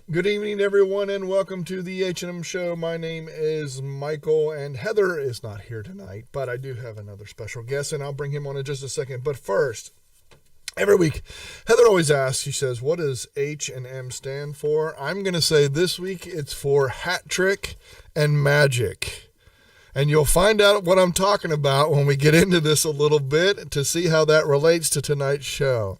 Good evening, everyone, and welcome to the H&M Show. My name is Michael, and Heather is not here tonight, but I do have another special guest, and I'll bring him on in just a second. But first, every week, Heather always asks, she says, what does H&M stand for? I'm going to say this week it's for hat trick and magic. And you'll find out what I'm talking about when we get into this a little bit to see how that relates to tonight's show.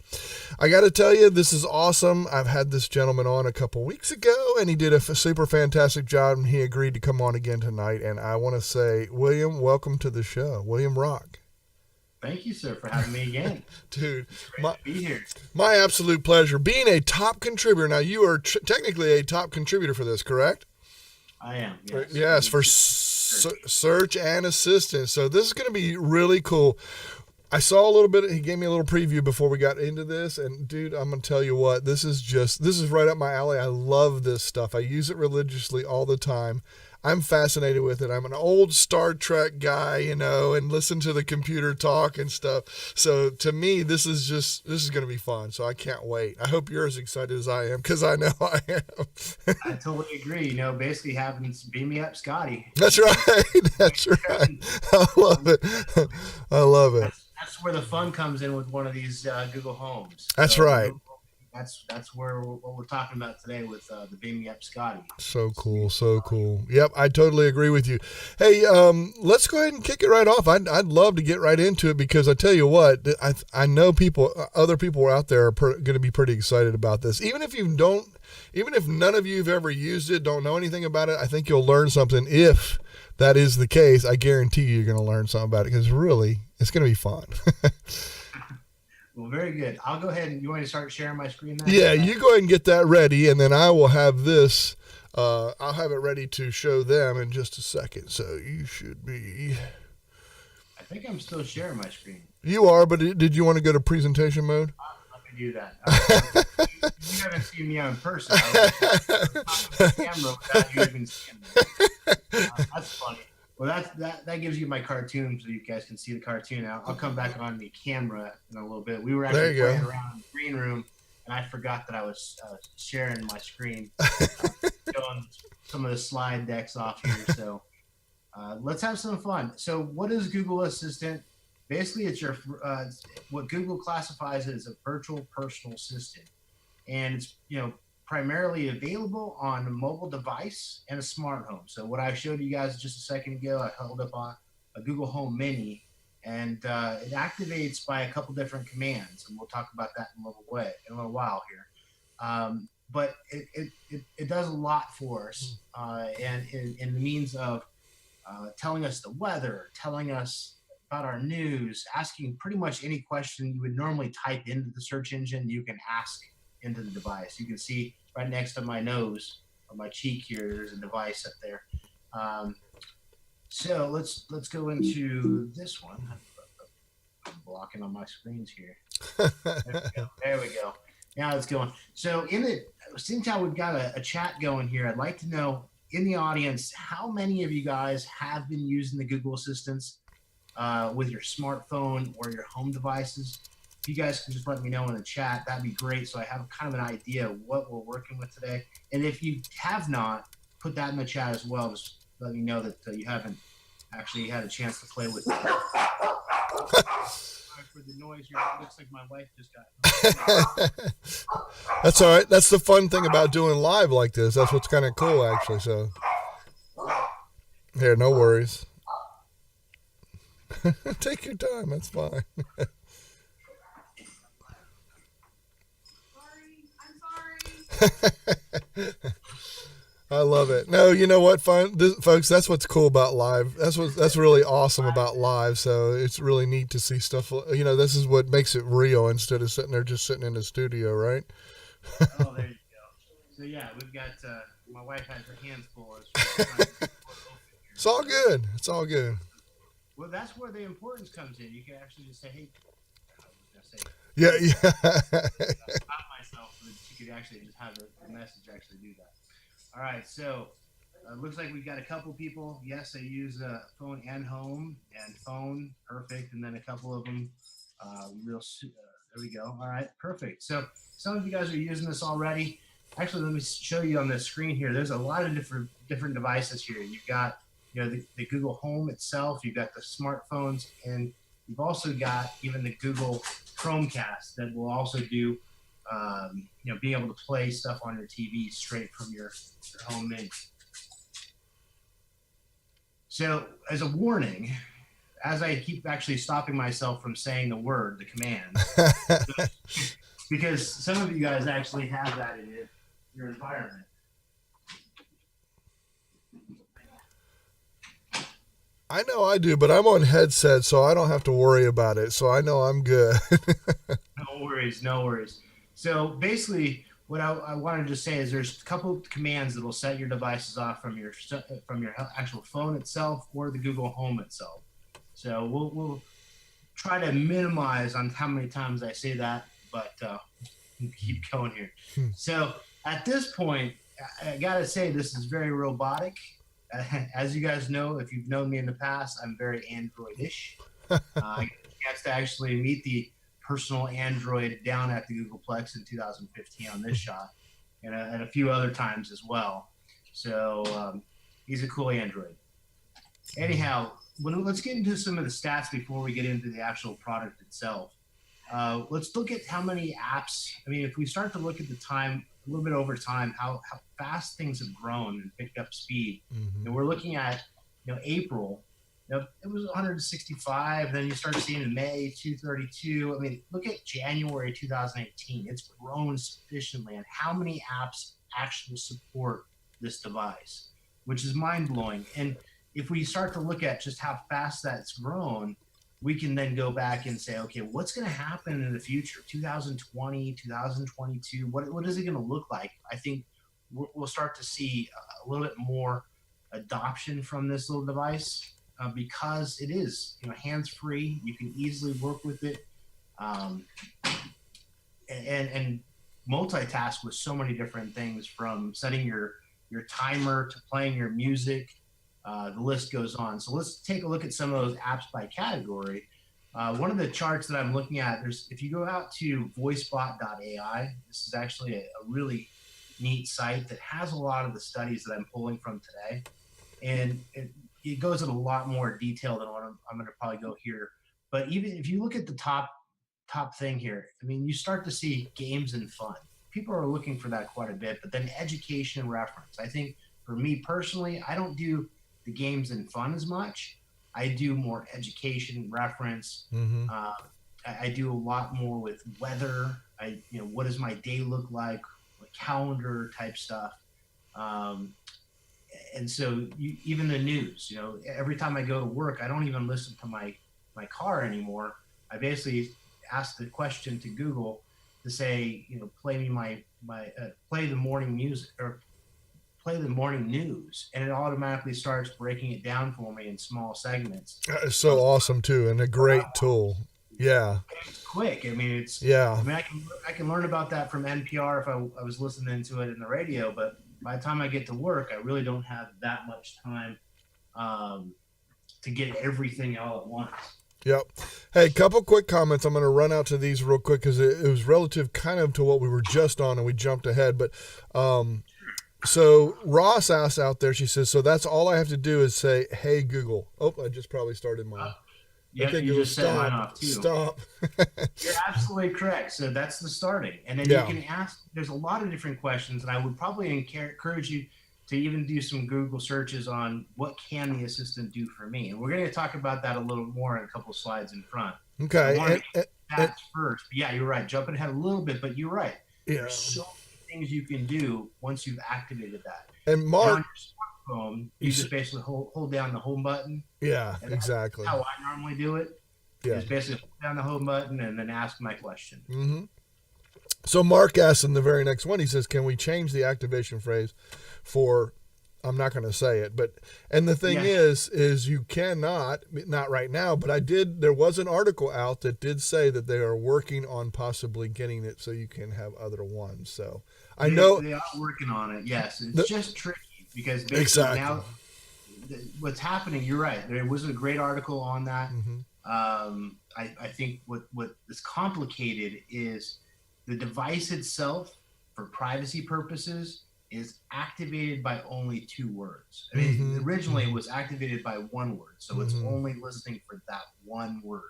I got to tell you, this is awesome. I've had this gentleman on a couple weeks ago, and he did a super fantastic job, and he agreed to come on again tonight. And I want to say, William, welcome to the show. William Rock. Thank you, sir, for having me again. Dude, It's great to be here. my absolute pleasure. Being a top contributor. Now, you are technically a top contributor for this, correct? I am, yes. Yes, for search and assistance. So this is going to be really cool. I saw a little bit. He gave me a little preview before we got into this, and dude, I'm gonna tell you what. This is right up my alley. I love this stuff. I use it religiously all the time. I'm fascinated with it. I'm an old Star Trek guy, and listen to the computer talk and stuff. So to me, this is going to be fun. So I can't wait. I hope you're as excited as I am because I know I am. I totally agree. Basically having beam me up, Scotty. That's right. That's right. I love it. I love it. That's where the fun comes in with one of these Google Homes. That's right. That's where what we're talking about today with the beam me up, Scotty. So cool, so cool. Yep, I totally agree with you. Hey, let's go ahead and kick it right off. I'd love to get right into it because I tell you what, I know other people out there are going to be pretty excited about this. Even if none of you have ever used it, don't know anything about it, I think you'll learn something. If that is the case, I guarantee you're going to learn something about it because really, it's going to be fun. Well, very good. I'll go ahead and you want to start sharing my screen now? Yeah, you go ahead and get that ready, and then I will have this. I'll have it ready to show them in just a second. So you should be. I think I'm still sharing my screen. You are, but did you want to go to presentation mode? Let me do that. You haven't seen me on person. I was on the camera without you even seeing me. That's funny. Well, that gives you my cartoon so you guys can see the cartoon. I'll come back on the camera in a little bit. We were actually playing around in the green room, and I forgot that I was sharing my screen, showing some of the slide decks off here. So let's have some fun. So what is Google Assistant? Basically, it's your what Google classifies as a virtual personal assistant, and it's primarily available on a mobile device and a smart home. So what I showed you guys just a second ago, I held up on a Google Home Mini, and it activates by a couple different commands, and we'll talk about that in a little while here. But it does a lot for us, and in the means of telling us the weather, telling us about our news, asking pretty much any question you would normally type into the search engine, you can ask into the device. You can see right next to my nose or my cheek here, there's a device up there. So let's go into this one. I'm blocking on my screens here. There we go. Now it's going. So since we've got a chat going here, I'd like to know in the audience how many of you guys have been using the Google Assistants with your smartphone or your home devices. If you guys can just let me know in the chat, that'd be great. So I have kind of an idea of what we're working with today. And if you have not, put that in the chat as well. Just let me know that you haven't actually had a chance to play with it. For the noise here, it looks like my wife just got. That's all right. That's the fun thing about doing live like this. That's what's kind of cool, actually. So, here, no worries. Take your time. That's fine. I love it. No, you know what, folks? That's what's cool about live. That's really awesome about live. So it's really neat to see stuff. This is what makes it real instead of sitting in the studio, right? Oh, there you go. So yeah, we've got my wife has her hands full. It's all good. It's all good. Well, that's where the importance comes in. You can actually just say, "Hey," I was gonna say, yeah. stop myself, so that you could actually just have the message actually do that. All right, so looks like we've got a couple people. Yes, they use phone and home and phone, perfect, and then a couple of them there we go. All right, perfect. So some of you guys are using this already. Actually, let me show you on the screen here. There's a lot of different devices here. You've got the Google Home itself. You've got the smartphones, and you've also got even the Google Chromecast that will also do being able to play stuff on your TV straight from your home menu. So as a warning, as I keep actually stopping myself from saying the command, because some of you guys actually have that in your environment. I know I do, but I'm on headset, so I don't have to worry about it. So I know I'm good. No worries, no worries. So basically, what I wanted to say is there's a couple of commands that will set your devices off from your actual phone itself or the Google Home itself. So we'll try to minimize on how many times I say that, but we'll keep going here. So at this point, I gotta say this is very robotic. As you guys know, if you've known me in the past, I'm very Android-ish. I get a chance to actually meet the personal Android down at the Googleplex in 2015 on this shot, and a few other times as well. So he's a cool Android. Anyhow, let's get into some of the stats before we get into the actual product itself. Let's look at how many apps. I mean, if we start to look at the time, a little bit over time, how fast things have grown and picked up speed. And we're looking at, April. It was 165. Then you start seeing in May 232. I mean, look at January 2018. It's grown sufficiently, and how many apps actually support this device, which is mind blowing. And if we start to look at just how fast that's grown, we can then go back and say, okay, what's going to happen in the future? 2020, 2022, what is it going to look like? I think we'll start to see a little bit more adoption from this little device because it is, hands-free. You can easily work with it and multitask with so many different things, from setting your timer to playing your music. The list goes on. So let's take a look at some of those apps by category. One of the charts that I'm looking at, if you go out to voicebot.ai, this is actually a really neat site that has a lot of the studies that I'm pulling from today. And it goes in a lot more detail than what I'm going to probably go here. But even if you look at the top thing here, I mean, you start to see games and fun. People are looking for that quite a bit, but then education and reference. I think for me personally, I don't do the games and fun as much. I do more education, reference. I do a lot more with weather. What does my day look like? Calendar type stuff. And so even the news, every time I go to work, I don't even listen to my car anymore. I basically ask the question to Google to say, play me play the morning music or play the morning news, and it automatically starts breaking it down for me in small segments. It's so awesome too, and a great tool. Yeah. It's quick. I mean, I can learn about that from NPR if I was listening to it in the radio, but by the time I get to work, I really don't have that much time to get everything all at once. Yep. Hey, couple quick comments. I'm going to run out to these real quick because it was relative kind of to what we were just on, and we jumped ahead. But so Ross asks out there, she says, so that's all I have to do is say, hey, Google. Oh, I just probably started mine. Yeah, okay, you just set mine off too. Stop. You're absolutely correct. So that's the starting. And then you can ask, there's a lot of different questions, and I would probably encourage you to even do some Google searches on what can the assistant do for me. And we're going to talk about that a little more in a couple of slides in front. Okay. That's first. Yeah, you're right. Jumping ahead a little bit, but you're right. Yeah. There's so many things you can do once you've activated that. And Mark, on your smartphone, you just basically hold down the home button. Yeah, exactly. That's how I normally do it. Yeah. Just basically hold down the home button and then ask my question. Mm-hmm. So Mark asks in the very next one, he says, can we change the activation phrase for, I'm not going to say it, but, and the thing is you cannot, not right now, but there was an article out that did say that they are working on possibly getting it so you can have other ones. So I know they are working on it. Yes. It's just tricky because basically now what's happening, you're right. There was a great article on that. Mm-hmm. I think what is complicated is the device itself for privacy purposes, is activated by only 2 words. I mean, originally it was activated by 1 word, so it's only listening for that 1 word.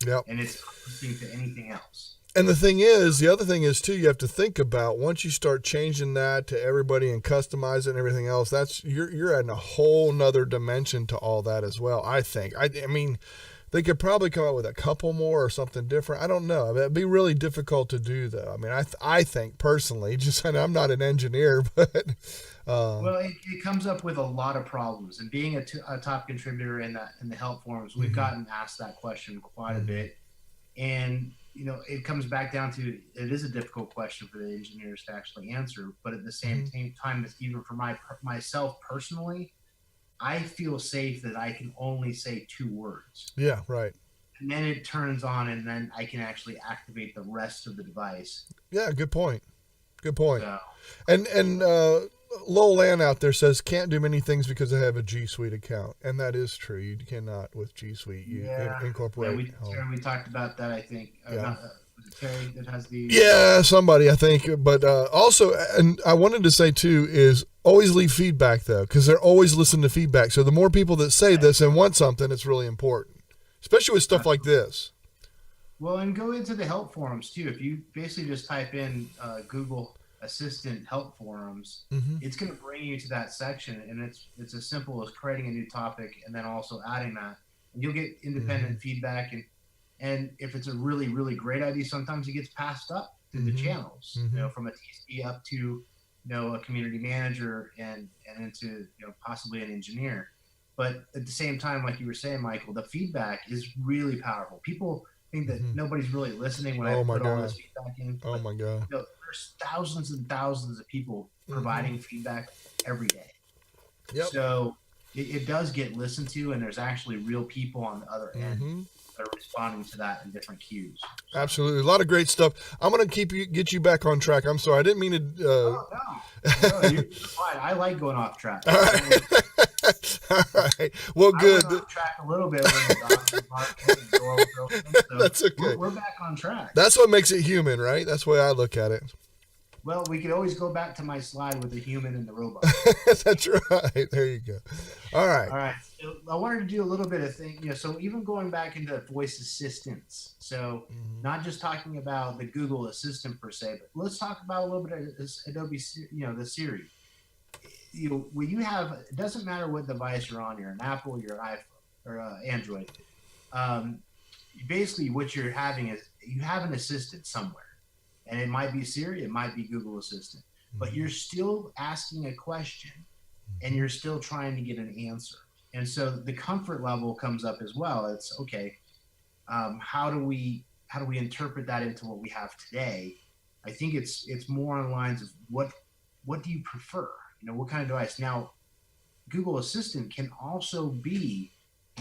Yep. And it's not listening to anything else. And the other thing is too, you have to think about once you start changing that to everybody and customize it and everything else, that's you're adding a whole nother dimension to all that as well. I think. I mean, they could probably come up with a couple more or something different. I don't know. It'd be really difficult to do though. I mean, I think personally, and I'm not an engineer, but well, it comes up with a lot of problems. And being a top contributor in the help forums, we've gotten asked that question quite a bit. And it comes back down to, it is a difficult question for the engineers to actually answer. But at the same time, even for myself personally, I feel safe that I can only say 2 words. Yeah, right. And then it turns on, and then I can actually activate the rest of the device. Yeah, good point. Good point. So, and Lowell Land out there says can't do many things because I have a G Suite account, and that is true. You cannot with G Suite. You incorporate. Yeah, we talked about that. I think. Yeah. Was it Terry that has the? Yeah, somebody I think. But also, and I wanted to say too is always leave feedback though, because they're always listening to feedback. So the more people that say this and want something, it's really important, especially with stuff like this. Well, and go into the help forums too. If you basically just type in Google Assistant help forums, it's going to bring you to that section, and it's as simple as creating a new topic and then also adding that, and you'll get independent feedback. And if it's a really, really great idea, sometimes it gets passed up through the channels, from a TC up to a community manager and into possibly an engineer. But at the same time, like you were saying, Michael, the feedback is really powerful. People think that nobody's really listening when I put all this feedback in. Oh my God. There's thousands and thousands of people providing feedback every day. Yep. So it does get listened to, and there's actually real people on the other end that are responding to that in different cues. So. Absolutely. A lot of great stuff. I'm going to get you back on track. I'm sorry. I didn't mean to. No, you're fine. I like going off track. All right. All right. Well, good. I went off track a little bit when the doctor barked. So that's okay. We're back on track. That's what makes it human, right? That's the way I look at it. Well, we could always go back to my slide with the human and the robot. That's right. There you go. All right. All right. So I wanted to do a little bit of thing, so even going back into voice assistants. So not just talking about the Google Assistant per se, but let's talk about a little bit of this Adobe, the Siri. When you have, it doesn't matter what device you're on, you're an Apple, you're an iPhone or Android. Basically, what you're having is you have an assistant somewhere. And it might be Siri, it might be Google Assistant, but you're still asking a question and you're still trying to get an answer. And so the comfort level comes up as well. It's okay. How do we interpret that into what we have today? I think it's more on the lines of what do you prefer? What kind of device? Now, Google Assistant can also be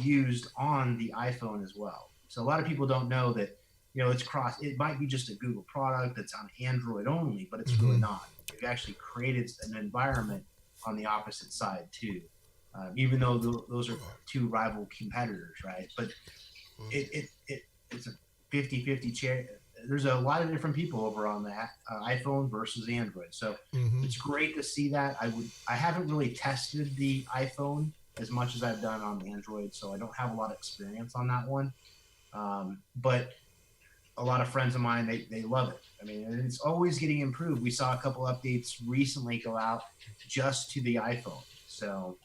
used on the iPhone as well. So a lot of people don't know that. It might be just a Google product that's on Android only, but it's really not. We've actually created an environment on the opposite side too, even though those are 2 rival competitors, right? But it's a 50-50 chair. There's a lot of different people over on the iPhone versus Android. So it's great to see that. I haven't really tested the iPhone as much as I've done on Android, so I don't have a lot of experience on that one. But a lot of friends of mine, they love it. I mean, it's always getting improved. We saw a couple updates recently go out just to the iPhone. So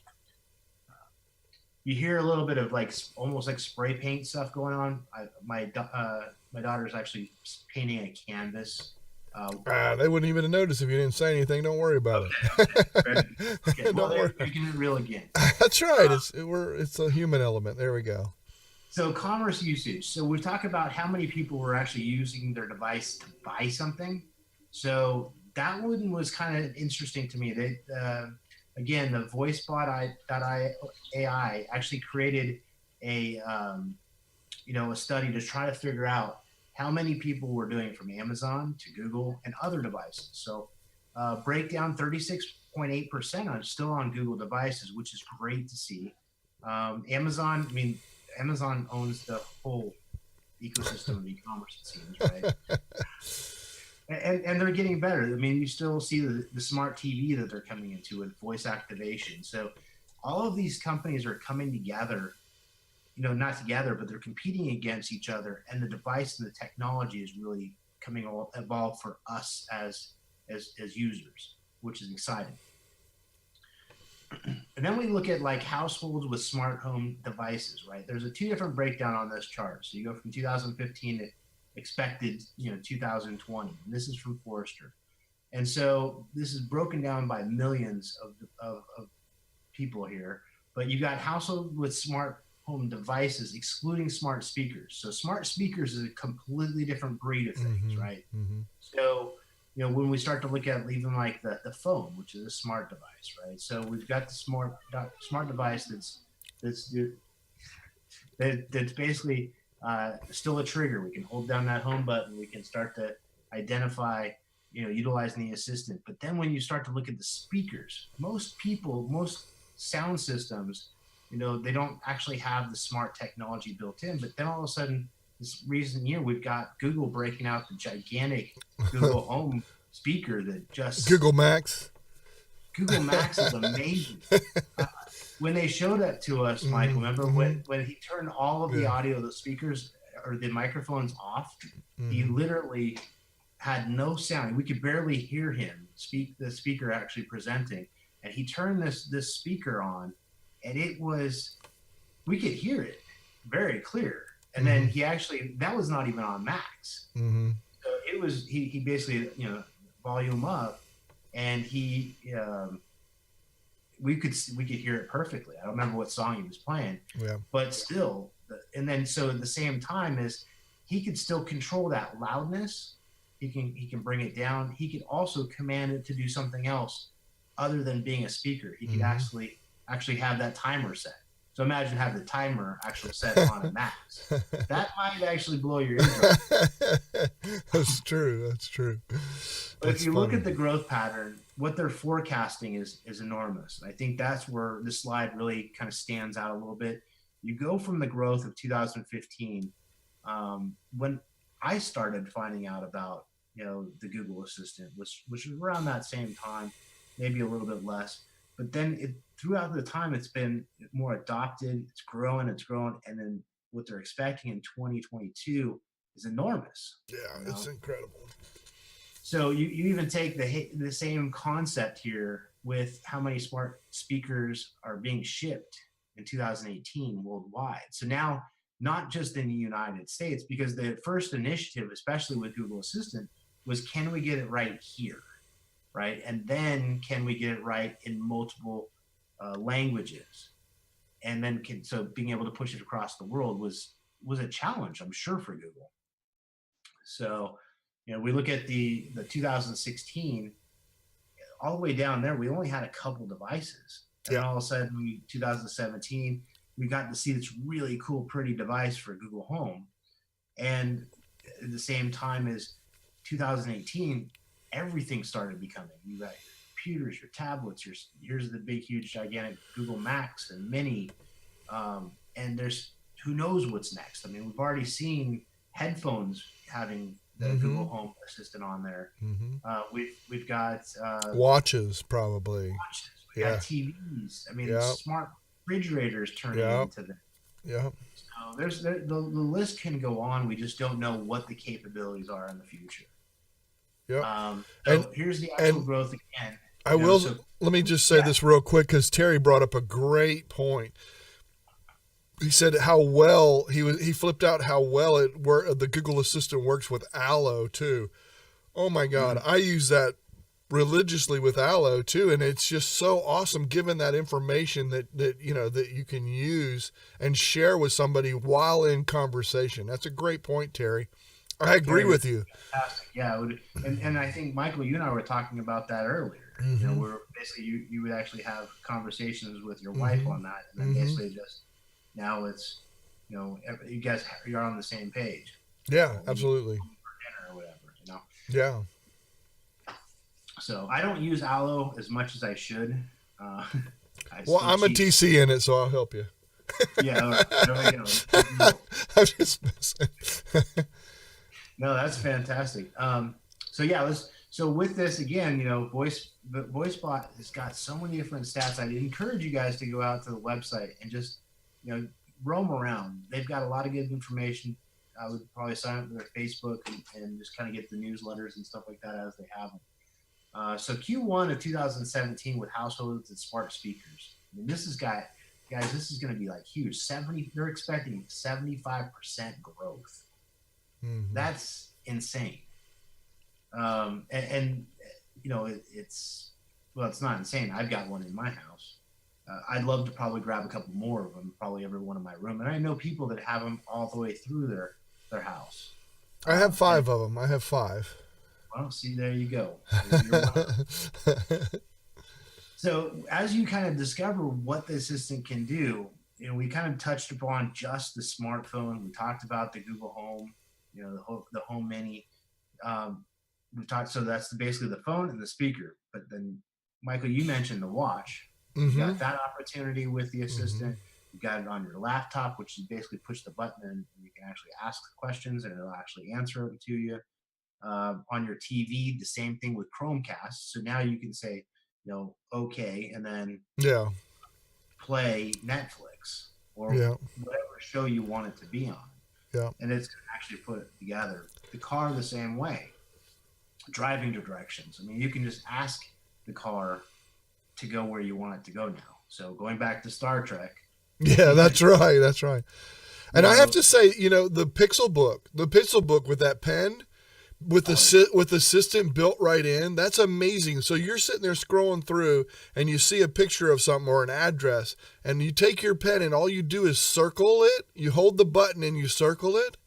you hear a little bit of almost like spray paint stuff going on. My daughter's actually painting a canvas. They wouldn't even notice if you didn't say anything. Don't worry about it. Okay. Well, they're making it real again. That's right. It's a human element. There we go. So commerce usage. So we talk about how many people were actually using their device to buy something. So that one was kind of interesting to me. Again, the VoiceBot.ai actually created a study to try to figure out how many people were doing from Amazon to Google and other devices. So breakdown 36.8% are still on Google devices, which is great to see. Amazon owns the whole ecosystem of e-commerce, it seems, right? and they're getting better. I mean, you still see the smart TV that they're coming into with voice activation. So all of these companies are coming together, not together, but they're competing against each other. And the device and the technology is really coming all evolve for us as users, which is exciting. And then we look at like households with smart home devices, right? There's a 2 different breakdown on this chart. So you go from 2015 to expected, 2020. And this is from Forrester. And so this is broken down by millions of people here. But you got households with smart home devices, excluding smart speakers. So smart speakers is a completely different breed of things, right? So when we start to look at even like the phone, which is a smart device, right? So we've got the smart device that's basically still a trigger. We can hold down that home button. We can start to identify, utilizing the assistant. But then when you start to look at the speakers, most sound systems, they don't actually have the smart technology built in. But then all of a sudden, this recent year, we've got Google breaking out the gigantic Google Home speaker that just Google Max. Google Max is amazing. When they showed that to us, Mike, remember when he turned all of the audio, the speakers or the microphones off, he literally had no sound. We could barely hear him speak, the speaker actually presenting. And he turned this speaker on, and we could hear it very clear. And then that was not even on max. So it was, he basically, volume up, and we could hear it perfectly. I don't remember what song he was playing, but still, and then so at the same time is he could still control that loudness. He can bring it down. He could also command it to do something else other than being a speaker. He could actually have that timer set. So imagine have the timer actually set on a max. That might actually blow your eardrum. That's true. But if you look at the growth pattern, what they're forecasting is enormous. And I think that's where this slide really kind of stands out a little bit. You go from the growth of 2015, when I started finding out about the Google Assistant, which was around that same time, maybe a little bit less. But then throughout the time, it's been more adopted. It's growing, and then what they're expecting in 2022 is enormous. Yeah, it's incredible. So you even take the same concept here with how many smart speakers are being shipped in 2018 worldwide. So now, not just in the United States, because the first initiative, especially with Google Assistant, was can we get it right here? Right, and then can we get it right in multiple languages, and then so being able to push it across the world was a challenge, I'm sure, for Google. So, we look at the 2016, all the way down there, we only had a couple devices, and all of a sudden, 2017, we got to see this really cool, pretty device for Google Home, and at the same time as 2018. Everything started becoming. You got your computers, your tablets, here's the big, huge, gigantic Google Max and Mini, and there's who knows what's next. I mean, we've already seen headphones having the Google Home Assistant on there. We've got watches, probably. We got TVs. I mean, smart refrigerators turning into them. Yeah. So the list can go on. We just don't know what the capabilities are in the future. Yeah. So here's the actual growth again. Let me just say this real quick, because Terry brought up a great point. He said how well he flipped out how well the Google Assistant works with Allo too. Oh my God. I use that religiously with Allo too, and it's just so awesome given that information that you can use and share with somebody while in conversation. That's a great point, Terry. I agree with you. Fantastic. Yeah. And I think, Michael, you and I were talking about that earlier. Where basically you would actually have conversations with your wife on that. And then basically just now it's, you guys, you're on the same page. Yeah, absolutely. For dinner or whatever, Yeah. So I don't use Allo as much as I should. I'm a TC in it, so I'll help you. Yeah. There we go. I'm just messing. No, that's fantastic. So So yeah, so with this again, the VoiceBot has got so many different stats. I'd encourage you guys to go out to the website and just, roam around. They've got a lot of good information. I would probably sign up for their Facebook and just kind of get the newsletters and stuff like that as they have them. So Q1 of 2017 with households and smart speakers. I mean, this is guys, this is going to be like huge. They're expecting 75% growth. Mm-hmm. That's insane. It's not insane. I've got one in my house. I'd love to probably grab a couple more of them, probably every one in my room. And I know people that have them all the way through their house. I have 5 of them. I have 5. Well, see, there you go. So as you kind of discover what the assistant can do, we kind of touched upon just the smartphone. We talked about the Google Home, the Home Mini. We talked, so that's basically the phone and the speaker. But then, Michael, you mentioned the watch. Mm-hmm. You got that opportunity with the assistant. Mm-hmm. You got it on your laptop, which you basically push the button and you can actually ask questions and it'll actually answer them to you. On your TV, the same thing with Chromecast. So now you can say, okay, and then play Netflix or whatever show you want it to be on. Yeah. And it's going to actually put it together. The car the same way. Driving directions. I mean, you can just ask the car to go where you want it to go now. So going back to Star Trek. Yeah, that's right. That's right. And I have to say, the Pixel Book with that pen, with assistant built right in, that's amazing. So you're sitting there scrolling through and you see a picture of something or an address and you take your pen and all you do is circle it. You hold the button and you circle it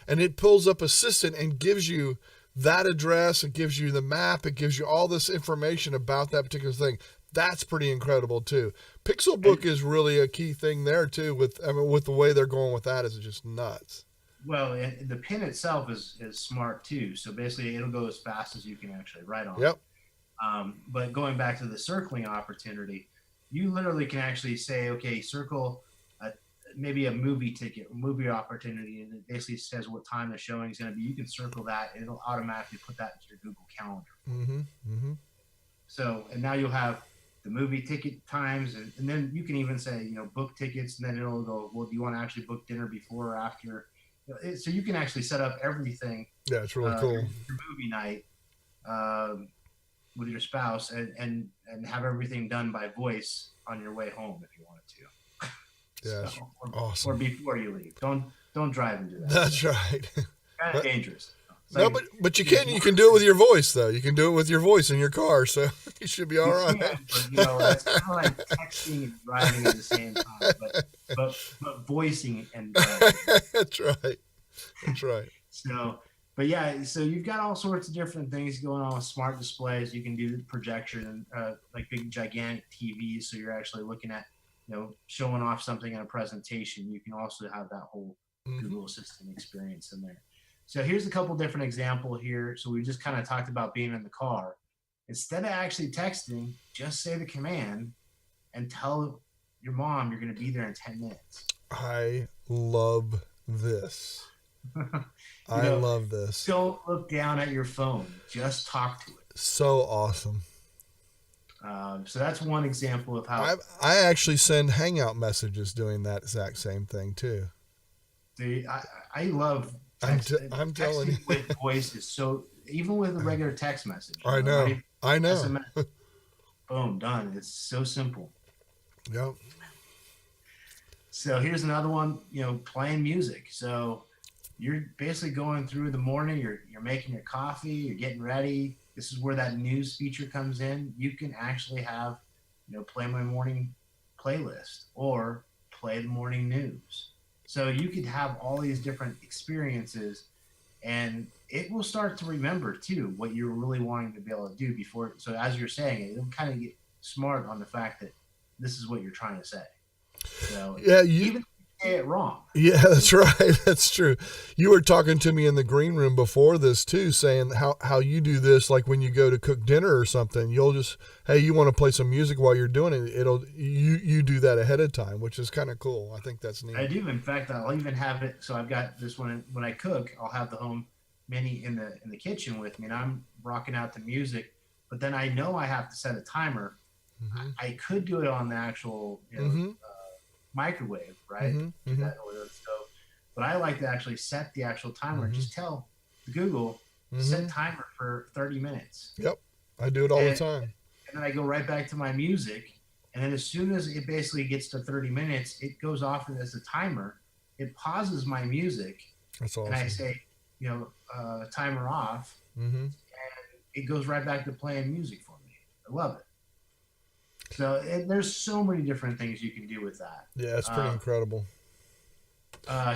and it pulls up assistant and gives you that address. It gives you the map. It gives you all this information about that particular thing. That's pretty incredible too. Pixel Book is really a key thing there too with the way they're going with that is just nuts. Well, the pen itself is smart too. So basically, it'll go as fast as you can actually write on. Yep. But going back to the circling opportunity, you literally can actually say, okay, circle maybe a movie ticket, movie opportunity, and it basically says what time the showing is going to be. You can circle that, and it'll automatically put that into your Google Calendar. Mm-hmm. Mm-hmm. So, and now you'll have the movie ticket times, and then you can even say, book tickets, and then it'll go, well, do you want to actually book dinner before or after? So you can actually set up everything. Yeah, it's really cool. Your movie night with your spouse, and have everything done by voice on your way home if you wanted to. Yeah, so, awesome. Or before you leave. Don't drive and do that. That's right. Kind of dangerous. No, but you can do it with your voice though. You can do it with your voice in your car, so you should be all right. Yeah, but it's kind of like texting and driving at the same time, but voicing and driving. That's right. That's right. So you've got all sorts of different things going on with smart displays. You can do projection, like big gigantic TVs, so you're actually looking at, showing off something in a presentation. You can also have that whole Google Assistant experience in there. So here's a couple different examples here. So we just kind of talked about being in the car. Instead of actually texting, just say the command and tell your mom you're going to be there in 10 minutes. I love this. I love this. Don't look down at your phone. Just talk to it. So awesome. So that's one example of how I actually send Hangout messages doing that exact same thing too. I love texting. I'm telling you, with voice is so, even with a regular text message. I know. SMS, boom, done. It's so simple. Yep. So here's another one. Playing music. So you're basically going through the morning. You're making your coffee. You're getting ready. This is where that news feature comes in. You can actually have, play my morning playlist or play the morning news. So you could have all these different experiences, and it will start to remember too what you're really wanting to be able to do before. So as you're saying it, it'll kind of get smart on the fact that this is what you're trying to say. So yeah, even say it wrong. Yeah, that's right. That's true. You were talking to me in the green room before this too, saying how you do this, like when you go to cook dinner or something, you'll just, hey, you want to play some music while you're doing it. You do that ahead of time, which is kind of cool. I think that's neat. I do. In fact, I'll even have it. So I've got this one when I cook, I'll have the home mini in the kitchen with me, and I'm rocking out the music, but then I know I have to set a timer. Mm-hmm. I could do it on the actual Mm-hmm. microwave, right? Mm-hmm. Do Mm-hmm. that or the stove, but I like to actually set the actual timer. Mm-hmm. Just tell Google Mm-hmm. set timer for 30 minutes, Yep. I do it all the and time. and then I go right back to my music. And then as soon as it basically gets to 30 minutes, it goes off as a timer. It pauses my music, That's and I awesome. say, timer off. Mm-hmm. It goes right back to playing music for me. I love it. So there's so many different things you can do with that. Yeah, it's pretty incredible.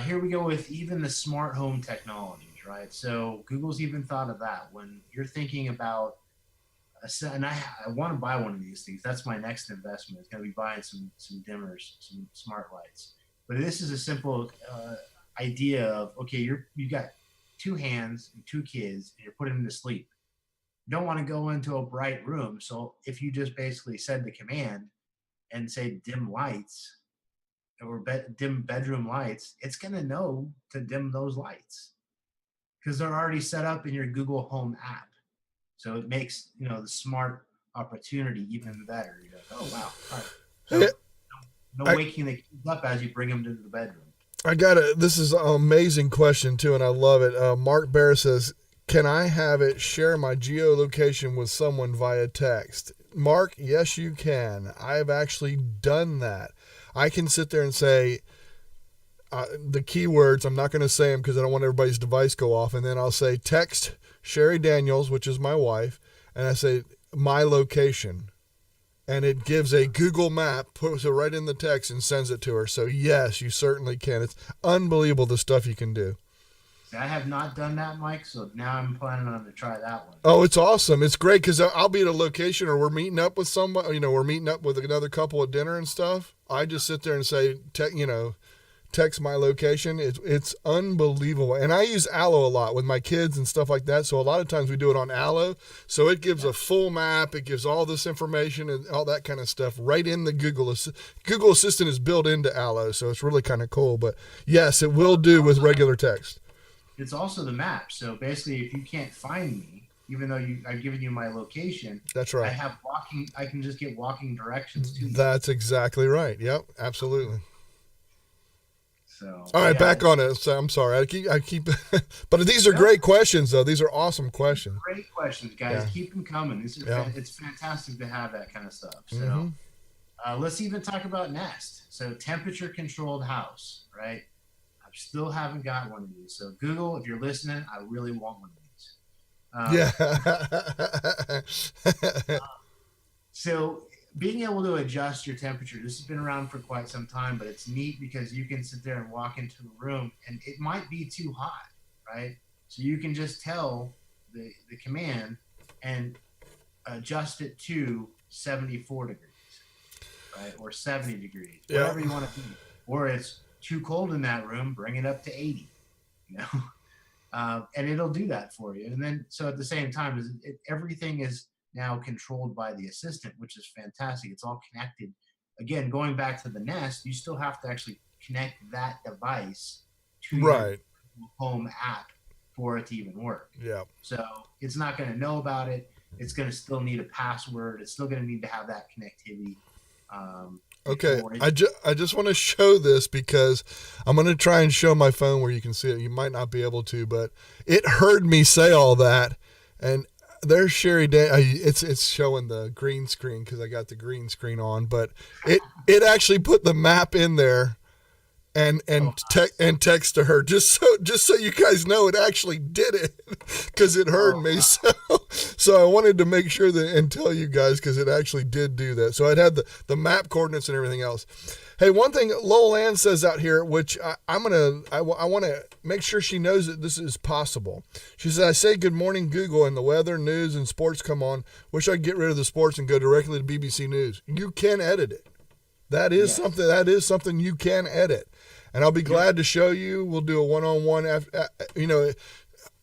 Here we go with even the smart home technologies, right? So Google's even thought of that when you're thinking about and I want to buy one of these things. That's my next investment. It's going to be buying some dimmers, some smart lights. But this is a simple idea of okay, you got two hands and two kids, and you're putting them to sleep. You don't want to go into a bright room, so if you just basically said the command and say dim lights or dim bedroom lights, it's going to know to dim those lights because they're already set up in your Google Home app. So it makes the smart opportunity even better. You're like, oh wow, all right. Hey, So no I, waking the kids up as you bring them to the bedroom. I got it. This is an amazing question too, and I love it. Mark Bear says, "Can I have it share my geolocation with someone via text?" Mark, yes, you can. I've actually done that. I can sit there and say the keywords. I'm not going to say them because I don't want everybody's device go off, and then I'll say text Sherry Daniels, which is my wife, and I say my location. And it gives a Google map, puts it right in the text, and sends it to her. So yes, you certainly can. It's unbelievable the stuff you can do. See, I have not done that, Mike. So now I'm planning on to try that one. Oh, it's awesome. It's great because I'll be at a location or we're meeting up with somebody, we're meeting up with another couple at dinner and stuff. I just sit there and say, text my location. It's unbelievable. And I use Allo a lot with my kids and stuff like that. So a lot of times we do it on Allo. So it gives a full map. It gives all this information and all that kind of stuff right in the Google Assistant is built into Allo. So it's really kind of cool. But yes, it will do with regular text. It's also the map. So basically, if you can't find me, even though I've given you my location, That's right. I can just get walking directions to you. That's exactly right. Yep, absolutely. So, all right, yeah, back on it. So I'm sorry. I keep, but these are great questions, though. These are awesome questions. Great questions, guys. Yeah. Keep them coming. It's fantastic to have that kind of stuff. So, let's even talk about Nest. So, temperature controlled house, right? I still haven't got one of these. So, Google, if you're listening, I really want one of these. Yeah. So, being able to adjust your temperature, this has been around for quite some time, but it's neat because you can sit there and walk into a room and it might be too hot, right? So you can just tell the command and adjust it to 74 degrees, right? Or 70 degrees, whatever you want to be. Or it's too cold in that room, bring it up to 80, and it'll do that for you. And then, so at the same time, everything is now controlled by the assistant, which is fantastic. It's all connected. Again, going back to the Nest, you still have to actually connect that device to your home app for it to even work. Yeah. So it's not going to know about it. It's going to still need a password. It's still going to need to have that connectivity. Okay, I just want to show this because I'm going to try and show my phone where you can see it. You might not be able to, but it heard me say all that, and there's Sherry Dan. It's showing the green screen because I got the green screen on, but it actually put the map in there and text to her just so you guys know it actually did it because it heard me. So I wanted to make sure that and tell you guys because it actually did do that. So it had the map coordinates and everything else. Hey, one thing Lowell Ann says out here, which I want to make sure she knows that this is possible. She says, I say good morning Google and the weather, news, and sports come on. Wish I could get rid of the sports and go directly to BBC News. You can edit it. That is something you can edit. And I'll be glad to show you. We'll do a one-on-one.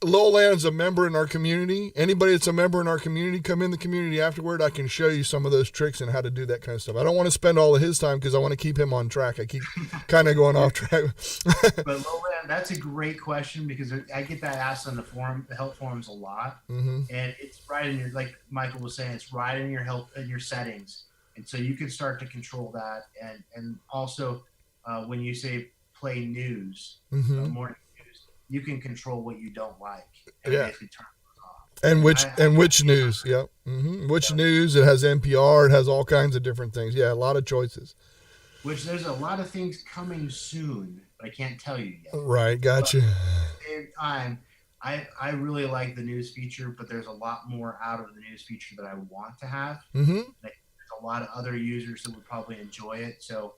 Lowland's a member in our community. Anybody that's a member in our community, come in the community afterward. I can show you some of those tricks and how to do that kind of stuff. I don't want to spend all of his time because I want to keep him on track. I keep kind of going off track. But Lowland, that's a great question because I get that asked on the help forums a lot, and it's right in your, like Michael was saying, it's right in your in your settings, and so you can start to control that, and also when you say play news, morning news, you can control what you don't like. And basically turn those off. And which news? Yep. Which news? It has NPR. It has all kinds of different things. Yeah, a lot of choices. Which there's a lot of things coming soon, but I can't tell you yet. Right, gotcha. But at the same time, I really like the news feature, but there's a lot more out of the news feature that I want to have. There's a lot of other users that would probably enjoy it. So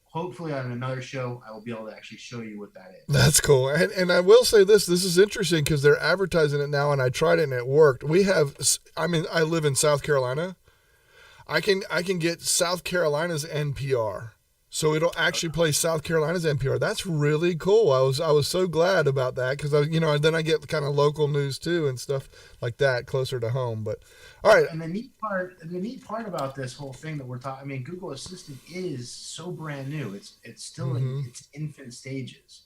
hopefully on another show, I will be able to actually show you what that is. That's cool. And I will say this is interesting because they're advertising it now, and I tried it and it worked. I live in South Carolina. I can get South Carolina's NPR. So it'll actually play South Carolina's NPR. That's really cool. I was so glad about that because then I get kind of local news too and stuff like that closer to home. But all right. And the neat part about this whole thing that we're talking, I mean, Google Assistant is so brand new. It's still in its infant stages.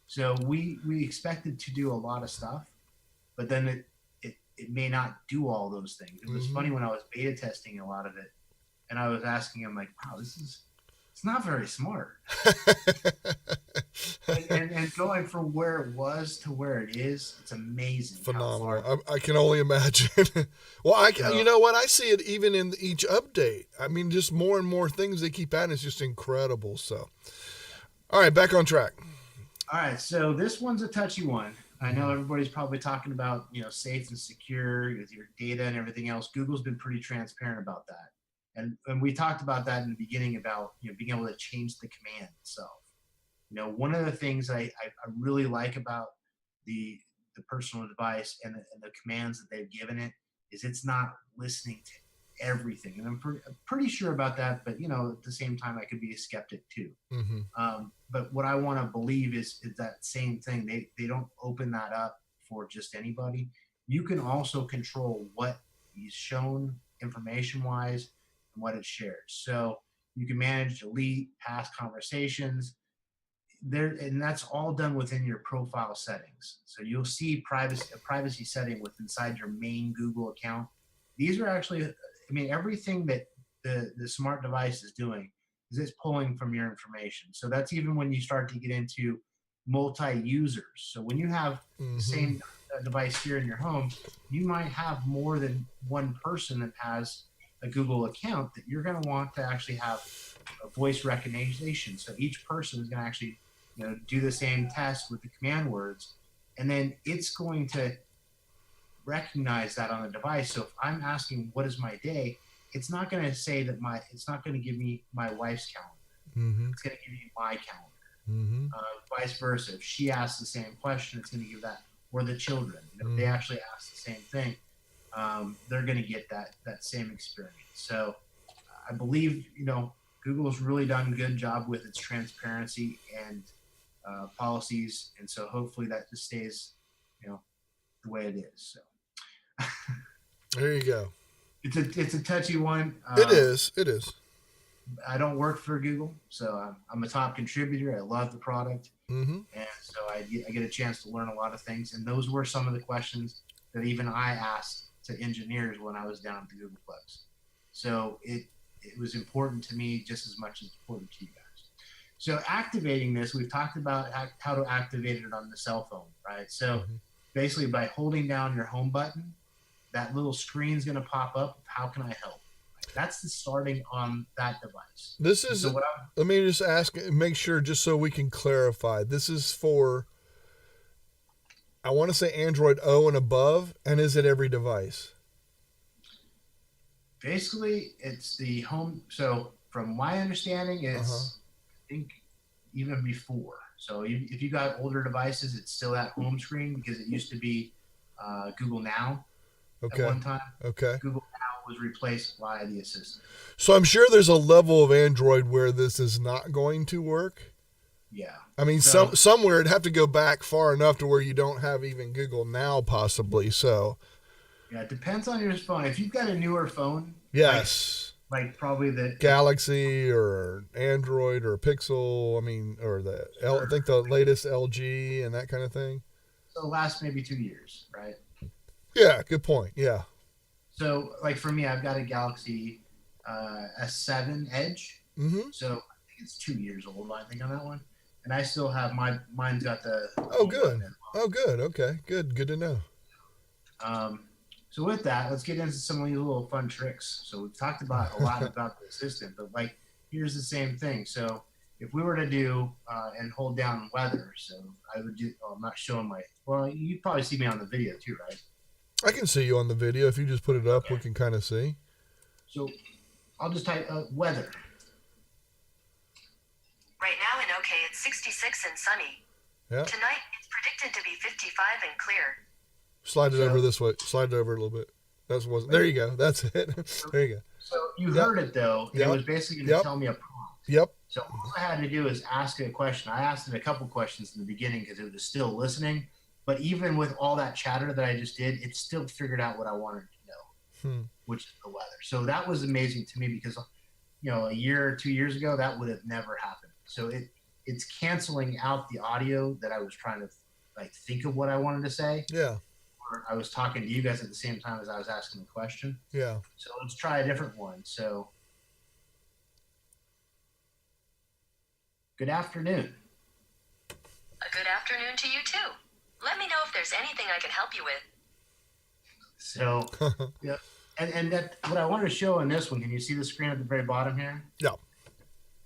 So we expected to do a lot of stuff, but then it may not do all those things. It was funny when I was beta testing a lot of it, and I was asking him like, "Wow, it's not very smart." and going from where it was to where it is, it's amazing. Phenomenal. I can only imagine. Well, you know what? I see it even in each update. I mean, just more and more things they keep adding. It's just incredible. So, all right, back on track. All right, so this one's a touchy one. I know everybody's probably talking about, safe and secure with your data and everything else. Google's been pretty transparent about that. And we talked about that in the beginning about, being able to change the command itself. One of the things I really like about the personal device and the commands that they've given it is it's not listening to everything. And I'm pretty sure about that, but, at the same time, I could be a skeptic too. But what I want to believe is that same thing. They don't open that up for just anybody. You can also control what is shown information-wise and what it shares. So you can manage delete past conversations there, and that's all done within your profile settings. So you'll see a privacy setting inside your main Google account. These are actually, everything that the smart device is doing is it's pulling from your information. So that's even when you start to get into multi-users. So when you have the same device here in your home, you might have more than one person that has a Google account that you're going to want to actually have a voice recognition. So each person is going to actually, do the same test with the command words, and then it's going to recognize that on the device. So if I'm asking what is my day, it's not going to say that it's not going to give me my wife's calendar. It's going to give you my calendar. Vice versa. If she asks the same question, it's going to give that, or the children. If they actually ask the same thing, they're going to get that same experience. So I believe, Google's really done a good job with its transparency and policies. And so hopefully that just stays, the way it is. So there you go. It's a touchy one. It is. I don't work for Google, so I'm a top contributor. I love the product. And so I get a chance to learn a lot of things. And those were some of the questions that even I asked to engineers when I was down at the Googleplex. So it was important to me just as much as it's important to you guys. So activating this, we've talked about how to activate it on the cell phone, right? So basically by holding down your home button, that little screen is going to pop up. How can I help? That's the starting on that device. This is, let me just ask, make sure, just so we can clarify. This is for, I want to say Android O and above, and is it every device? Basically, it's the home. So from my understanding, it's, I think, even before. So if you got older devices, it's still that home screen because it used to be Google Now at one time. Google Now was replaced by the Assistant. So I'm sure there's a level of Android where this is not going to work. Yeah. I mean, So somewhere it'd have to go back far enough to where you don't have even Google Now, possibly. So, yeah, it depends on your phone. If you've got a newer phone, yes, probably the Galaxy or Android or Pixel. I mean, or I think the latest LG and that kind of thing. so last maybe 2 years, right? Yeah, good point. Yeah. So like for me, I've got a Galaxy S7 Edge. Mm-hmm. So I think it's 2 years old. I think on that one, and I still have mine's got the Oh, home button good. as Oh, good. Okay, good. Good to know. well. So with that, let's get into some of these little fun tricks. So we've talked about a lot about the assistant, but like here's the same thing. So if we were to do and hold down weather, so I would do. Oh, I'm not showing my. Well, you probably see me on the video too, right? I can see you on the video. If you just put it up, we Okay. can kind of see. So I'll just type weather. Right now in OK, it's 66 and sunny. Yeah. Tonight, it's predicted to be 55 and clear. Slide it So over this way. Slide it over a little bit. That's wasn't. There you go. That's it. There you go. so you Yep. heard it though, and it Yep. was basically going to Yep. tell me a prompt. Yep. So all I had to do is ask it a question. I asked it a couple questions in the beginning because it was still listening. But even with all that chatter that I just did, it still figured out what I wanted to know, Hmm. which is the weather. So that was amazing to me because, a year or 2 years ago, that would have never happened. So it's canceling out the audio that I was trying to think of what I wanted to say. Yeah. Or I was talking to you guys at the same time as I was asking the question. Yeah. So let's try a different one. So good afternoon. A good afternoon to you too. Let me know if there's anything I can help you with. So yeah, and that what I wanted to show in this one. Can you see the screen at the very bottom here? Yeah.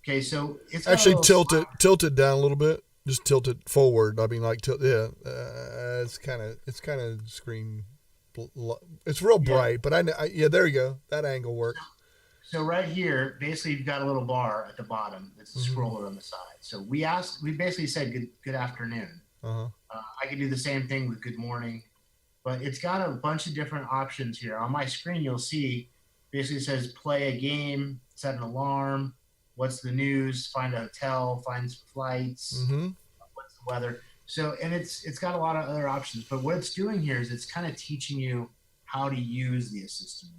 Okay, so it's got a Actually, little tilt it down a little bit. Just tilt it forward. I mean, like tilt. Yeah. It's kind of screen. It's real bright, but yeah. There you go. That angle works. So right here, basically, you've got a little bar at the bottom. It's a scroller on the side. So we basically said good afternoon. Uh-huh. I could do the same thing with good morning, but it's got a bunch of different options here. On my screen, you'll see basically it says play a game, set an alarm, what's the news, find a hotel, find some flights, Mm-hmm. what's the weather. So, and it's got a lot of other options, but what it's doing here is it's kind of teaching you how to use the assistant.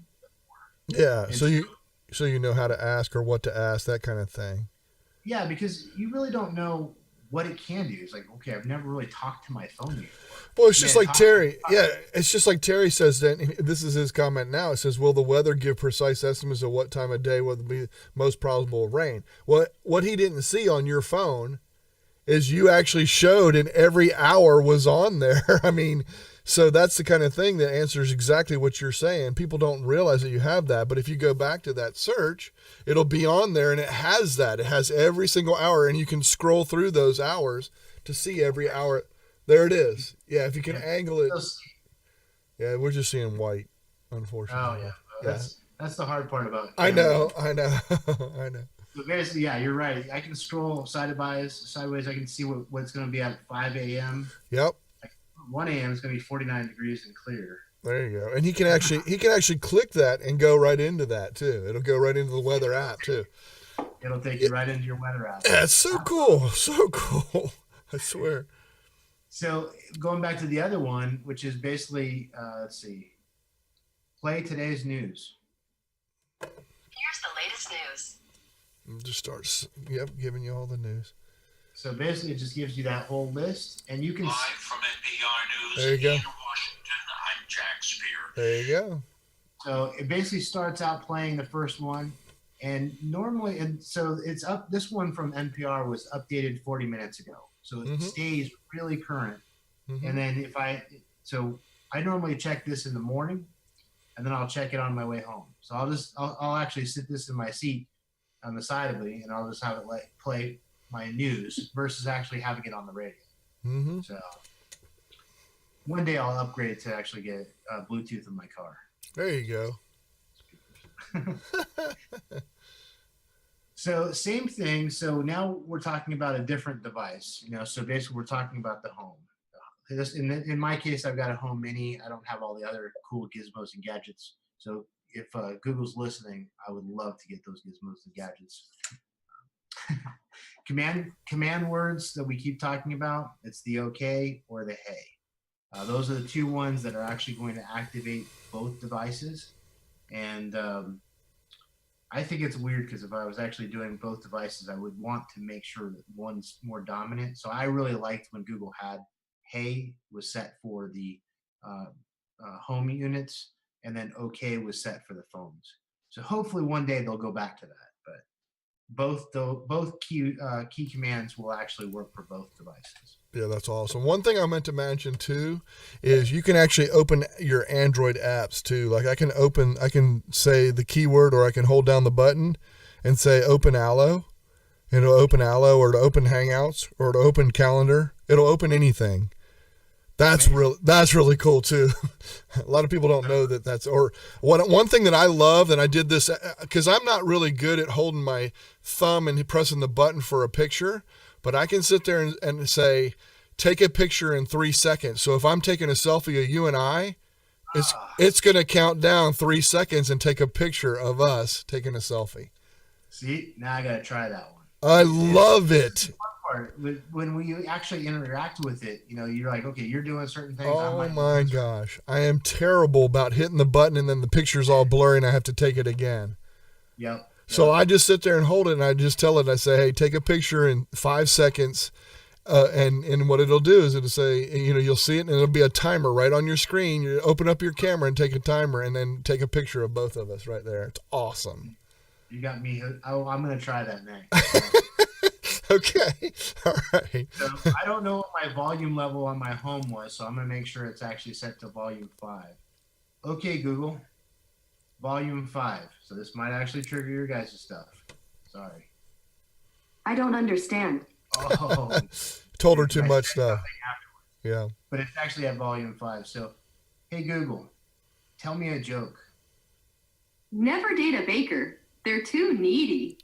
Yeah. It's, So you know how to ask or what to ask, that kind of thing. yeah, because you really don't know what it can do. It's like, okay, I've never really talked to my phone before. Well, it's just Man, like Terry. Yeah, it's just like Terry says that. This is his comment now. It says, "Will the weather give precise estimates of what time of day will be most probable rain?" What he didn't see on your phone is you actually showed, and every hour was on there. I mean, so that's the kind of thing that answers exactly what you're saying. People don't realize that you have that, but if you go back to that search, it'll be on there, and it has that. It has every single hour, and you can scroll through those hours to see every hour. There it is. Yeah, if you can angle it. Yeah, we're just seeing white, unfortunately. Oh yeah, that's the hard part about. I know. I know. So basically, yeah, you're right. I can scroll sideways. I can see what it's going to be at 5 a.m. Yep. 1 a.m. is going to be 49 degrees and clear. There you go. And he can actually click that and go right into that too. It'll go right into the weather app too. It'll take you right into your weather app. Yeah, it's so cool. So cool. I swear. So going back to the other one, which is basically, let's see, play today's news. Here's the latest news. And just starts, giving you all the news. So basically, it just gives you that whole list, and you can. Live from NPR News There you go. in Washington, I'm Jack Spear. There you go. So it basically starts out playing the first one, and normally, and so it's up. This one from NPR was updated 40 minutes ago, so it stays really current. Mhm. And then I normally check this in the morning, and then I'll check it on my way home. So I'll actually sit this in my seat on the side of me, and I'll just have it play my news versus actually having it on the radio. Mm-hmm. So one day I'll upgrade to actually get Bluetooth in my car. There you go. So same thing. So now we're talking about a different device. So basically we're talking about the home. In my case, I've got a home mini. I don't have all the other cool gizmos and gadgets. So if Google's listening, I would love to get those gizmos and gadgets. command words that we keep talking about. It's the okay or the hey. Those are the two ones that are actually going to activate both devices. And I think it's weird because if I was actually doing both devices, I would want to make sure that one's more dominant. So I really liked when Google had hey was set for the home units, and then okay was set for the phones. So hopefully one day they'll go back to that. But both key commands will actually work for both devices. Yeah, that's awesome. One thing I meant to mention too is you can actually open your Android apps too. Like I can say the keyword, or I can hold down the button and say open Allo. It'll open Allo, or to open Hangouts, or to open Calendar. It'll open anything. That's really cool too. A lot of people don't know that's, or one thing that I love, and I did this because I'm not really good at holding my thumb and pressing the button for a picture, but I can sit there and say, take a picture in 3 seconds. So if I'm taking a selfie of you and I, it's going to count down 3 seconds and take a picture of us taking a selfie. See, now I got to try that one. I love it. When we actually interact with it, you're like, okay, you're doing certain things. Oh my gosh. I am terrible about hitting the button and then the picture's all blurry and I have to take it again. Yep. So I just sit there and hold it, and I just tell it, I say, hey, take a picture in 5 seconds. And what it'll do is it'll say, you'll see it, and it'll be a timer right on your screen. You open up your camera and take a timer, and then take a picture of both of us right there. It's awesome. You got me. I'm going to try that next. Okay. All right. So I don't know what my volume level on my home was, so I'm going to make sure it's actually set to volume 5. Okay, Google. Volume 5. So this might actually trigger your guys' stuff. Sorry. I don't understand. Oh. Told her too much stuff. Yeah. But it's actually at volume 5. So, hey, Google, tell me a joke. Never date a baker. They're too needy.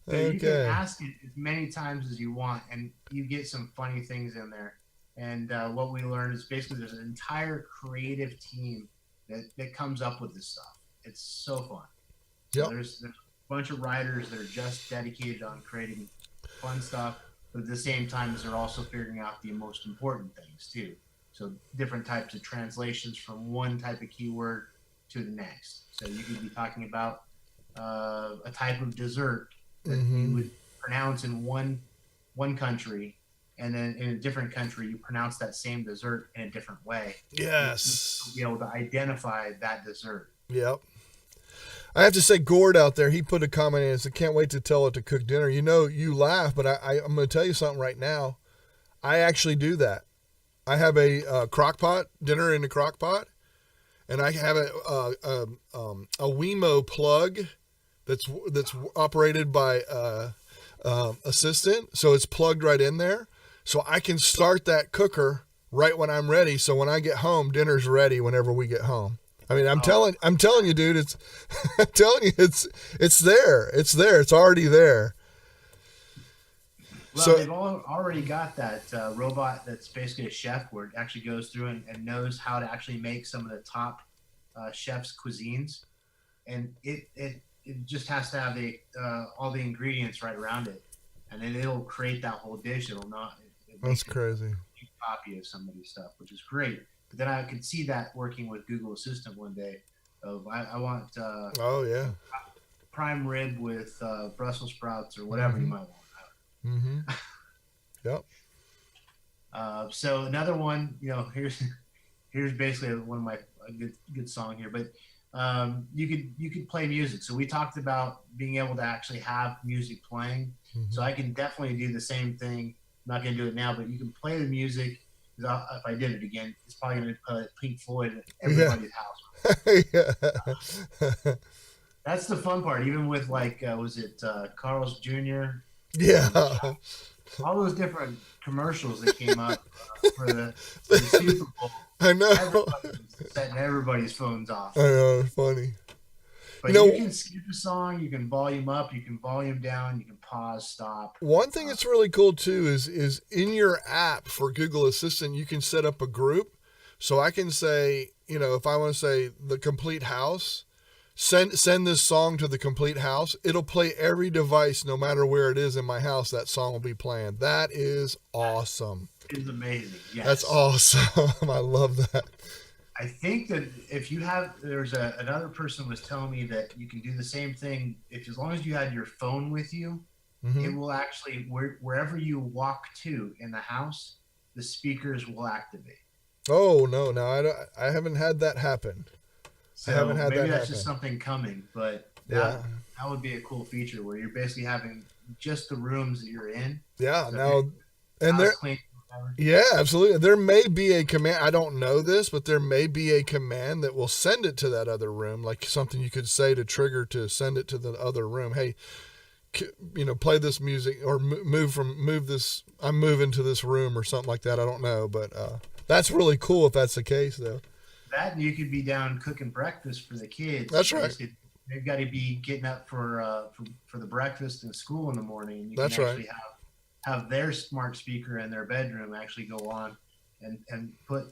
So you can ask it as many times as you want, and you get some funny things in there. And what we learned is basically there's an entire creative team that comes up with this stuff. It's so fun. Yep. So there's a bunch of writers that are just dedicated on creating fun stuff, but at the same time as they're also figuring out the most important things too. So different types of translations from one type of keyword to the next. So you could be talking about a type of dessert that you would pronounce in one country, and then in a different country you pronounce that same dessert in a different way. Yes. To be able to identify that dessert. Yep. I have to say, Gord out there, he put a comment in and said, can't wait to tell it to cook dinner. You laugh, but I'm going to tell you something right now. I actually do that. I have a crock pot, dinner in the crock pot, and I have a Wemo plug that's operated by assistant. So it's plugged right in there. So I can start that cooker right when I'm ready. So when I get home, dinner's ready whenever we get home. I mean, I'm telling you, dude, I'm telling you, it's there. It's there. It's already there. Well, they've already got that robot that's basically a chef, where it actually goes through and knows how to actually make some of the top chefs' cuisines, and it just has to have all the ingredients right around it, and then it'll create that whole dish. That's crazy. A copy of somebody's stuff, which is great. But then I could see that working with Google Assistant one day. I want prime rib with Brussels sprouts or whatever you might want. Mm-hmm. Yep. So another one, here's basically one of my good song here, but you could play music. So we talked about being able to actually have music playing. Mm-hmm. So I can definitely do the same thing. I'm not going to do it now, but you can play the music. If I did it again, it's probably going to put Pink Floyd at everybody's house. That's the fun part. Even with was it Carl's Jr.? Yeah. All those different commercials that came up for the Super Bowl. I know. Everybody's setting everybody's phones off. I know. It's funny. But you can skip a song, you can volume up, you can volume down, you can pause, stop. One thing that's really cool too is in your app for Google Assistant, you can set up a group. So I can say, if I want to say the complete house, send this song to the complete house. It'll play every device, no matter where it is in my house. That song will be playing. That is awesome. It's amazing. Yes. That's awesome. I love that. I think that if you have, another person was telling me that you can do the same thing as long as you had your phone with you, it will actually, wherever you walk to in the house, the speakers will activate. Oh, no, I haven't had that happen. So I haven't had maybe that that's happen. just something coming, but that would be a cool feature where you're basically having just the rooms that you're in. Yeah, So now, and there, clean, whatever. yeah, absolutely. There may be a command. I don't know this, but there may be a command that will send it to that other room, like something you could say to trigger to send it to the other room. Hey, play this music or move this. I'm moving to this room or something like that. I don't know, but that's really cool if that's the case, though. That, and you could be down cooking breakfast for the kids. That's right. They've got to be getting up for the breakfast in school in the morning. You That's can right. actually have their smart speaker in their bedroom actually go on and put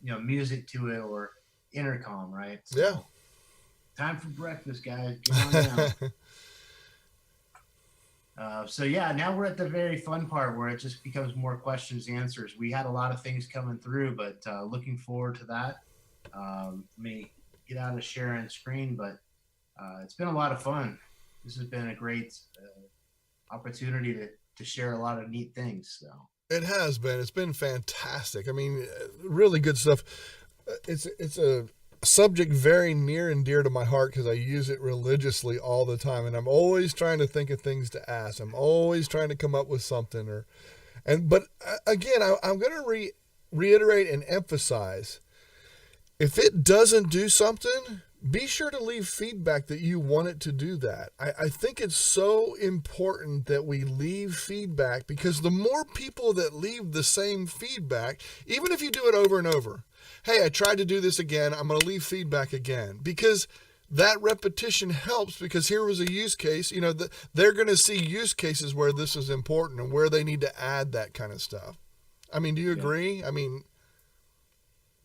music to it or intercom, right? So, Yeah. Time for breakfast, guys. Get on down. So yeah, now we're at the very fun part where it just becomes more questions and answers. We had a lot of things coming through, but looking forward to that. Let me get out of sharing screen, but it's been a lot of fun. This has been a great opportunity to share a lot of neat things. So It has been. It's been fantastic. I mean, really good stuff. It's a subject very near and dear to my heart because I use it religiously all the time, and I'm always trying to think of things to ask. I'm always trying to come up with something, but again, I'm going to reiterate and emphasize: if it doesn't do something, be sure to leave feedback that you want it to do that. I think it's so important that we leave feedback, because the more people that leave the same feedback, even if you do it over and over, hey, I tried to do this again, I'm going to leave feedback again, because that repetition helps. Because here was a use case, they're going to see use cases where this is important and where they need to add that kind of stuff. I mean, do you agree? I mean,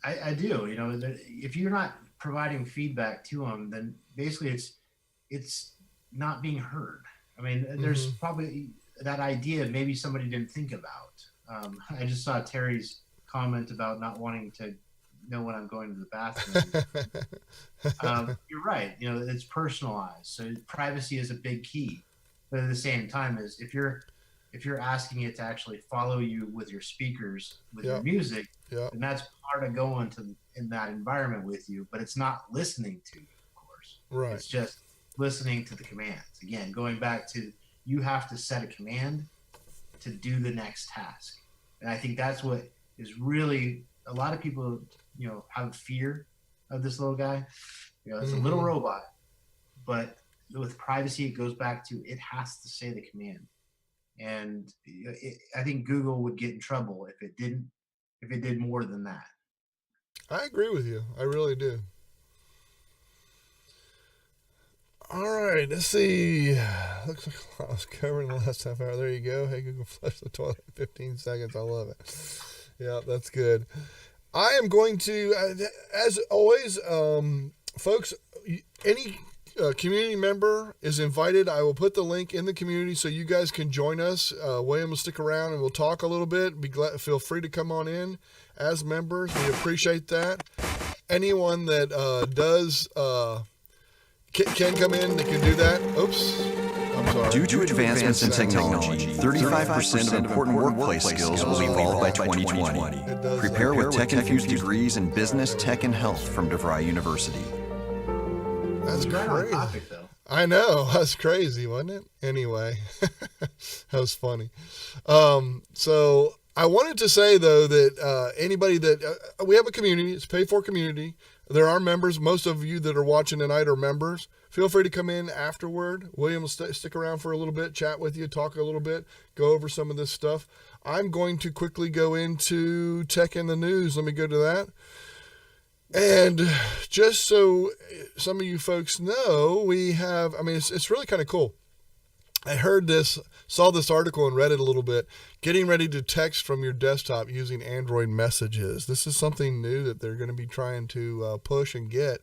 I do. If you're not providing feedback to them, then basically it's not being heard. I mean, there's probably that idea maybe somebody didn't think about. I just saw Terry's comment about not wanting to know when I'm going to the bathroom. You're right. It's personalized, so privacy is a big key. But at the same time, is if you're asking it to actually follow you with your speakers, with your music, then that's part of going in that environment with you. But it's not listening to you, of course. Right. It's just listening to the commands. Again, going back to, you have to set a command to do the next task. And I think that's what is really, a lot of people, have fear of this little guy. It's a little robot, but with privacy, it goes back to, it has to say the command. And I think Google would get in trouble if it did more than that. I agree with you. I really do. All right, let's see. Looks like I was covering the last half hour. There you go. Hey, Google, flush the toilet in 15 seconds. I love it. Yeah, that's good. I am going to, as always, folks, any community member is invited. I will put the link in the community so you guys can join us. William will stick around and we'll talk a little bit. Feel free to come on in as members. We appreciate that. Anyone that does can come in, they can do that. Oops. I'm sorry. Due to advancements in technology, 35% of important workplace skills will evolve by 2020. Prepare with tech-infused degrees in business, tech, and health from DeVry University. That's Right on crazy. topic, though. I know. That's crazy, wasn't it? Anyway, that was funny. So I wanted to say, though, that anybody that we have a community, it's a paid-for community. There are members. Most of you that are watching tonight are members. Feel free to come in afterward. William will stick around for a little bit, chat with you, talk a little bit, go over some of this stuff. I'm going to quickly go into tech in the news. Let me go to that. And just so some of you folks know, we have, it's really kind of cool. I saw this article and read it a little bit. Getting ready to text from your desktop using Android messages. This is something new that they're going to be trying to push and get.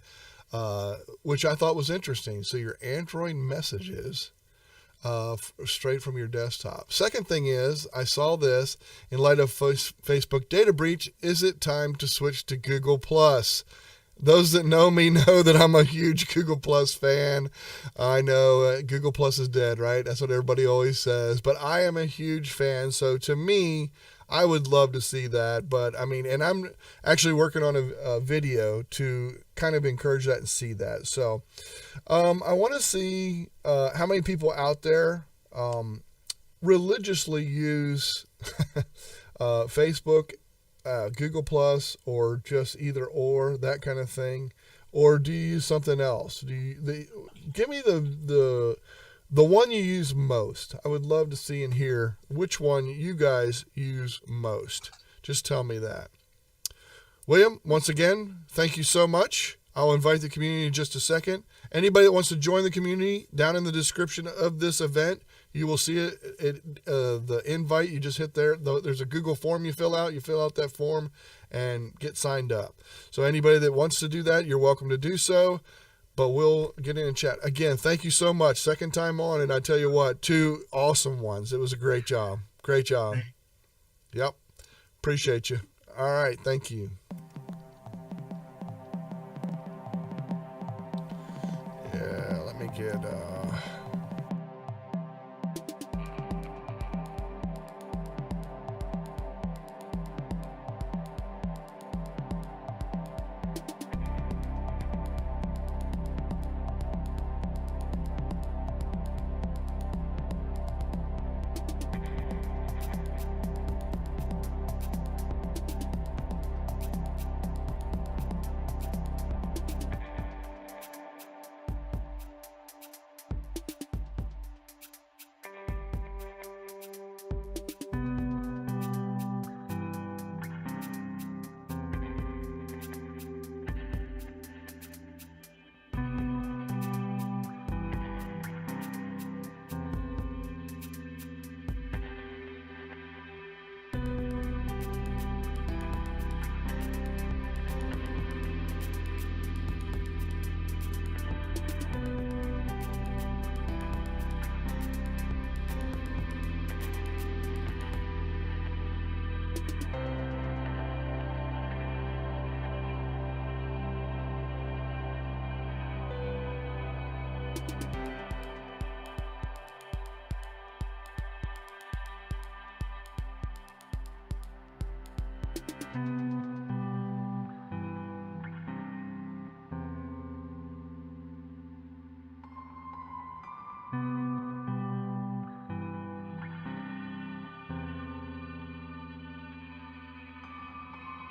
which I thought was interesting. So your Android messages straight from your desktop. Second thing is, I saw this in light of Facebook data breach. Is it time to switch to Google Plus? Those that know me know that I'm a huge Google Plus fan. I know Google Plus is dead, right? That's what everybody always says. But I am a huge fan. So to me, I would love to see that. But I mean, and I'm actually working on a video to kind of encourage that and see that. So I want to see how many people out there religiously use Facebook, Google Plus, or just either or, that kind of thing, or do you use something else? Give me the one you use most. I would love to see and hear which one you guys use most. Just tell me that. William, once again, thank you so much. I'll invite the community in just a second. Anybody that wants to join the community, down in the description of this event, you will see the invite. You just hit there. There's a Google form you fill out. You fill out that form and get signed up. So anybody that wants to do that, you're welcome to do so. But we'll get in and chat. Again, thank you so much. Second time on, and I tell you what, 2 awesome ones. It was a great job. Great job. Yep. Appreciate you. All right. Thank you. Yeah, let me get...